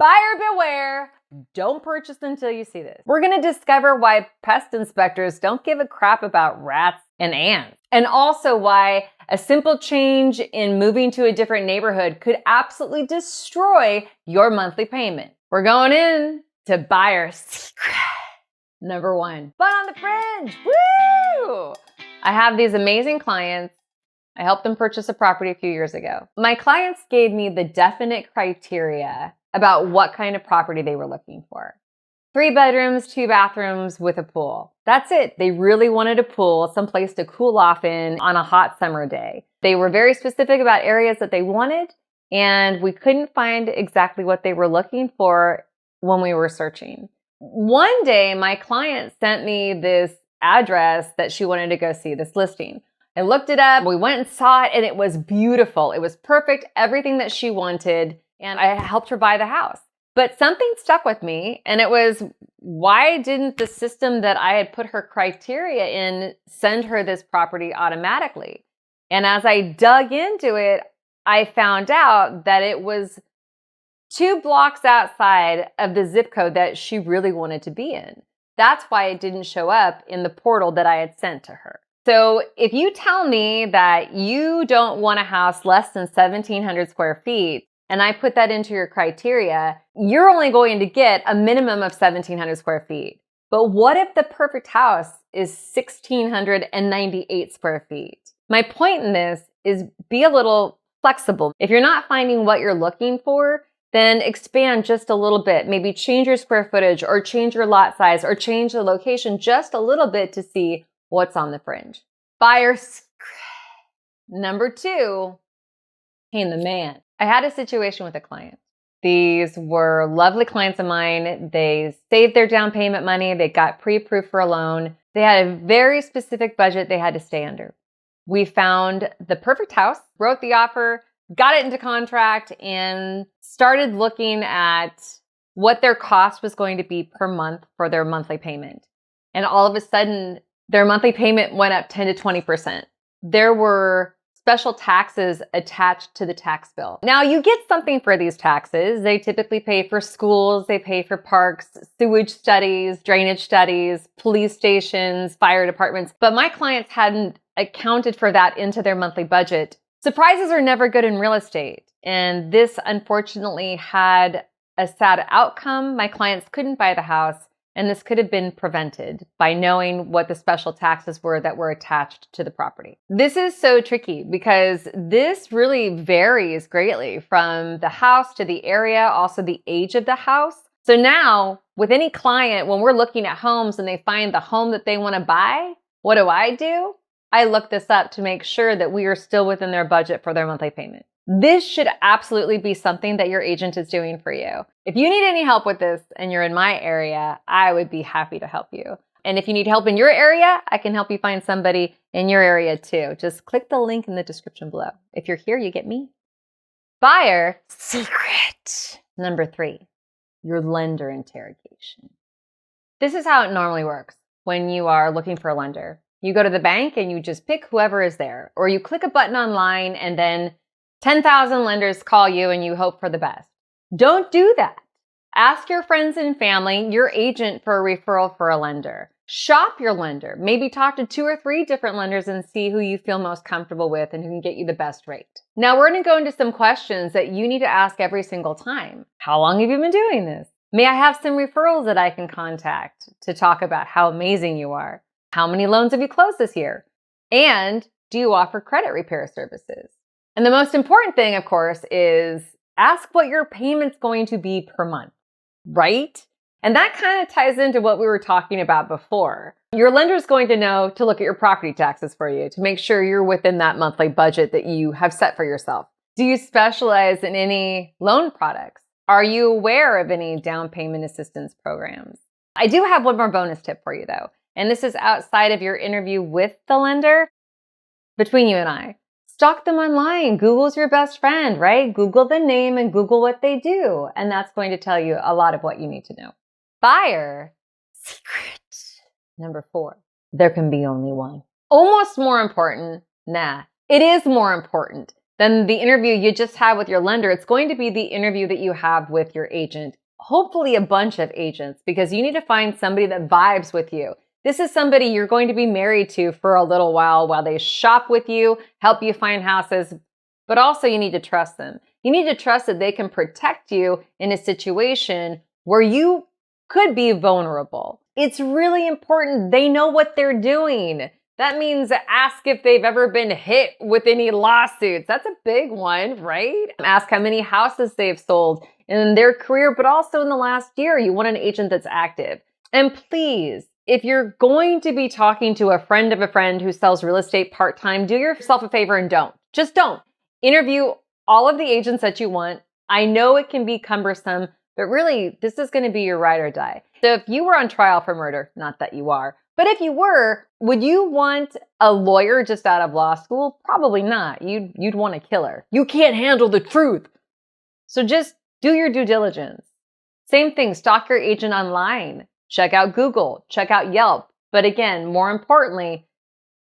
Buyer beware. Don't purchase until you see this. We're going to discover why pest inspectors don't give a crap about rats and ants. And also why a simple change in moving to a different neighborhood could absolutely destroy your monthly payment. We're going in to buyer secret number 1. But on the fringe, woo! I have these amazing clients. I helped them purchase a property a few years ago. My clients gave me the definite criteria about what kind of property they were looking for. 3 bedrooms, 2 bathrooms with a pool. That's it. They really wanted a pool, someplace to cool off in on a hot summer day. They were very specific about areas that they wanted, and we couldn't find exactly what they were looking for when we were searching. One day, my client sent me this address that she wanted to go see, this listing. I looked it up, we went and saw it, and it was beautiful. It was perfect, everything that she wanted, and I helped her buy the house. But something stuck with me, and it was, why didn't the system that I had put her criteria in send her this property automatically? And as I dug into it, I found out that it was 2 blocks outside of the zip code that she really wanted to be in. That's why it didn't show up in the portal that I had sent to her. So if you tell me that you don't want a house less than 1,700 square feet, and I put that into your criteria, you're only going to get a minimum of 1,700 square feet. But what if the perfect house is 1,698 square feet? My point in this is be a little flexible. If you're not finding what you're looking for, then expand just a little bit. Maybe change your square footage or change your lot size or change the location just a little bit to see what's on the fringe. Buyer secret number 2, pain the man. I had a situation with a client. These were lovely clients of mine. They saved their down payment money. They got pre-approved for a loan. They had a very specific budget they had to stay under. We found the perfect house, wrote the offer, got it into contract, and started looking at what their cost was going to be per month for their monthly payment. And all of a sudden, their monthly payment went up 10 to 20%. There were special taxes attached to the tax bill. Now, you get something for these taxes. They typically pay for schools, they pay for parks, sewage studies, drainage studies, police stations, fire departments. But my clients hadn't accounted for that into their monthly budget. Surprises are never good in real estate. And this unfortunately had a sad outcome. My clients couldn't buy the house. And this could have been prevented by knowing what the special taxes were that were attached to the property. This is so tricky because this really varies greatly from the house to the area, also the age of the house. So now with any client, when we're looking at homes and they find the home that they want to buy, what do? I look this up to make sure that we are still within their budget for their monthly payment. This should absolutely be something that your agent is doing for you. If you need any help with this and you're in my area, I would be happy to help you. And if you need help in your area, I can help you find somebody in your area too. Just click the link in the description below. If you're here, you get me. Buyer secret number 3, your lender interrogation. This is how it normally works when you are looking for a lender. You go to the bank and you just pick whoever is there, or you click a button online and then 10,000 lenders call you and you hope for the best. Don't do that. Ask your friends and family, your agent, for a referral for a lender. Shop your lender. Maybe talk to 2 or 3 different lenders and see who you feel most comfortable with and who can get you the best rate. Now we're going to go into some questions that you need to ask every single time. How long have you been doing this? May I have some referrals that I can contact to talk about how amazing you are? How many loans have you closed this year? And do you offer credit repair services? And the most important thing, of course, is ask what your payment's going to be per month, right? And that kind of ties into what we were talking about before. Your lender's going to know to look at your property taxes for you to make sure you're within that monthly budget that you have set for yourself. Do you specialize in any loan products? Are you aware of any down payment assistance programs? I do have one more bonus tip for you though, and this is outside of your interview with the lender. Between you and I, stalk them online. Google's your best friend, right? Google the name and Google what they do. And that's going to tell you a lot of what you need to know. Buyer secret number 4. There can be only one. Almost more important. Nah, it is more important. than the interview you just had with your lender. It's going to be the interview that you have with your agent. Hopefully a bunch of agents, because you need to find somebody that vibes with you. This is somebody you're going to be married to for a little while they shop with you, help you find houses, but also you need to trust them. You need to trust that they can protect you in a situation where you could be vulnerable. It's really important they know what they're doing. That means ask if they've ever been hit with any lawsuits. That's a big one, right? Ask how many houses they've sold in their career, but also in the last year. You want an agent that's active. And please, if you're going to be talking to a friend of a friend who sells real estate part-time, do yourself a favor and don't. Just don't. Interview all of the agents that you want. I know it can be cumbersome, but really, this is going to be your ride or die. So if you were on trial for murder, not that you are, but if you were, would you want a lawyer just out of law school? Probably not. You'd want a killer. You can't handle the truth. So just do your due diligence. Same thing, stalk your agent online. Check out Google, check out Yelp. But again, more importantly,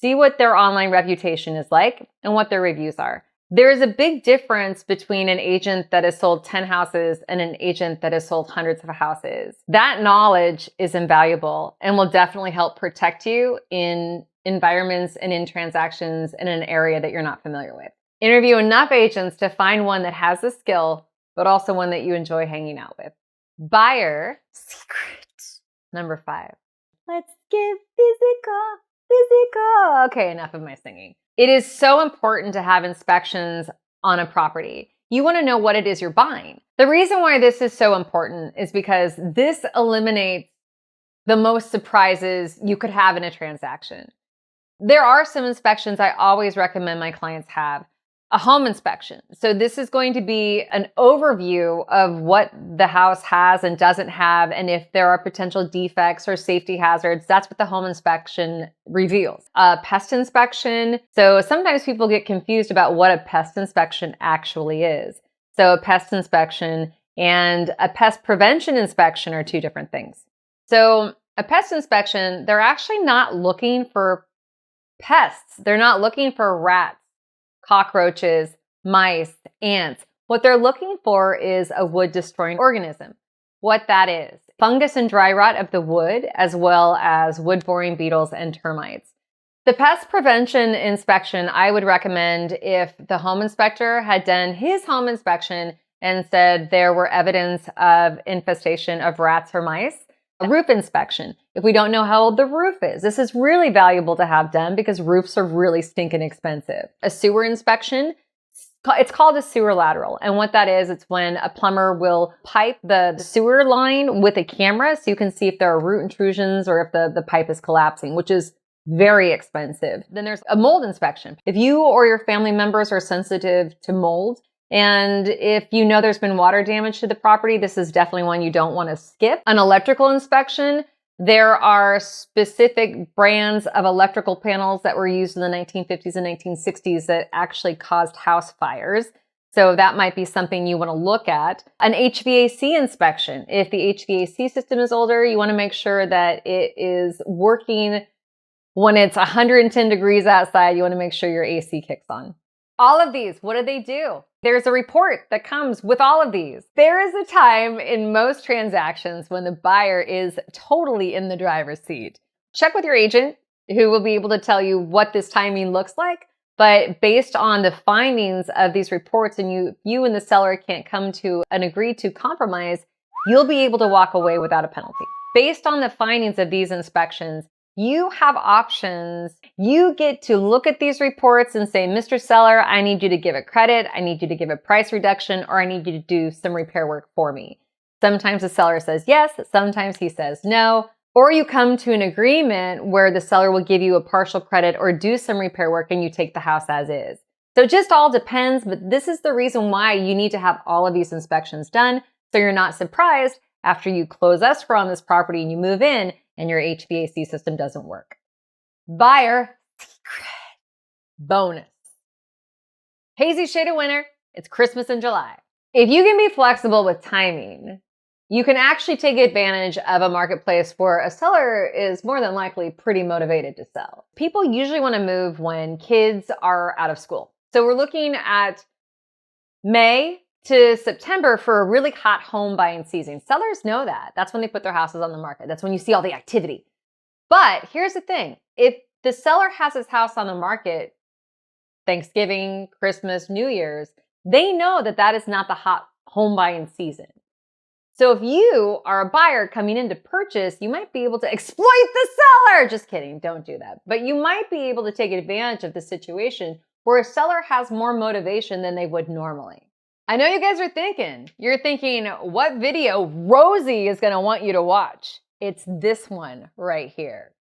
see what their online reputation is like and what their reviews are. There is a big difference between an agent that has sold 10 houses and an agent that has sold hundreds of houses. That knowledge is invaluable and will definitely help protect you in environments and in transactions in an area that you're not familiar with. Interview enough agents to find one that has the skill, but also one that you enjoy hanging out with. Buyer secret. Number 5. Let's get physical. Okay, enough of my singing. It is so important to have inspections on a property. You want to know what it is you're buying. The reason why this is so important is because this eliminates the most surprises you could have in a transaction. There are some inspections I always recommend my clients have. A home inspection. So this is going to be an overview of what the house has and doesn't have, and if there are potential defects or safety hazards. That's what the home inspection reveals. A pest inspection. So sometimes people get confused about what a pest inspection actually is. So a pest inspection and a pest prevention inspection are two different things. So a pest inspection, they're actually not looking for pests. They're not looking for rats, cockroaches, mice, ants. What they're looking for is a wood-destroying organism. What that is, fungus and dry rot of the wood, as well as wood-boring beetles and termites. The pest prevention inspection, I would recommend if the home inspector had done his home inspection and said there were evidence of infestation of rats or mice. A roof inspection. If we don't know how old the roof is, this is really valuable to have done because roofs are really stinking expensive. A sewer inspection, it's called a sewer lateral. And what that is, it's when a plumber will pipe the sewer line with a camera so you can see if there are root intrusions or if the pipe is collapsing, which is very expensive. Then there's a mold inspection. If you or your family members are sensitive to mold, and if you know there's been water damage to the property, this is definitely one you don't want to skip. An electrical inspection. There are specific brands of electrical panels that were used in the 1950s and 1960s that actually caused house fires. So that might be something you want to look at. An HVAC inspection. If the HVAC system is older, you want to make sure that it is working when it's 110 degrees outside. You want to make sure your AC kicks on. All of these, what do? There's a report that comes with all of these. There is a time in most transactions when the buyer is totally in the driver's seat. Check with your agent who will be able to tell you what this timing looks like. But based on the findings of these reports and you and the seller can't come to an agreed to compromise, you'll be able to walk away without a penalty. Based on the findings of these inspections, you have options. You get to look at these reports and say, Mr. Seller, I need you to give a credit. I need you to give a price reduction, or I need you to do some repair work for me. Sometimes the seller says yes. Sometimes he says no. Or you come to an agreement where the seller will give you a partial credit or do some repair work and you take the house as is. So it just all depends, but this is the reason why you need to have all of these inspections done so you're not surprised after you close escrow on this property and you move in and your HVAC system doesn't work. Buyer secret bonus. Hazy shade of winter. It's Christmas in July. If you can be flexible with timing, you can actually take advantage of a marketplace where a seller is more than likely pretty motivated to sell. People usually want to move when kids are out of school. So we're looking at May to September for a really hot home buying season. Sellers know that. That's when they put their houses on the market. That's when you see all the activity. But here's the thing. If the seller has his house on the market Thanksgiving, Christmas, New Year's, they know that that is not the hot home buying season. So if you are a buyer coming in to purchase, you might be able to exploit the seller. Just kidding, don't do that. But you might be able to take advantage of the situation where a seller has more motivation than they would normally. I know you guys are thinking, you're thinking, what video Rosie is gonna want you to watch? It's this one right here.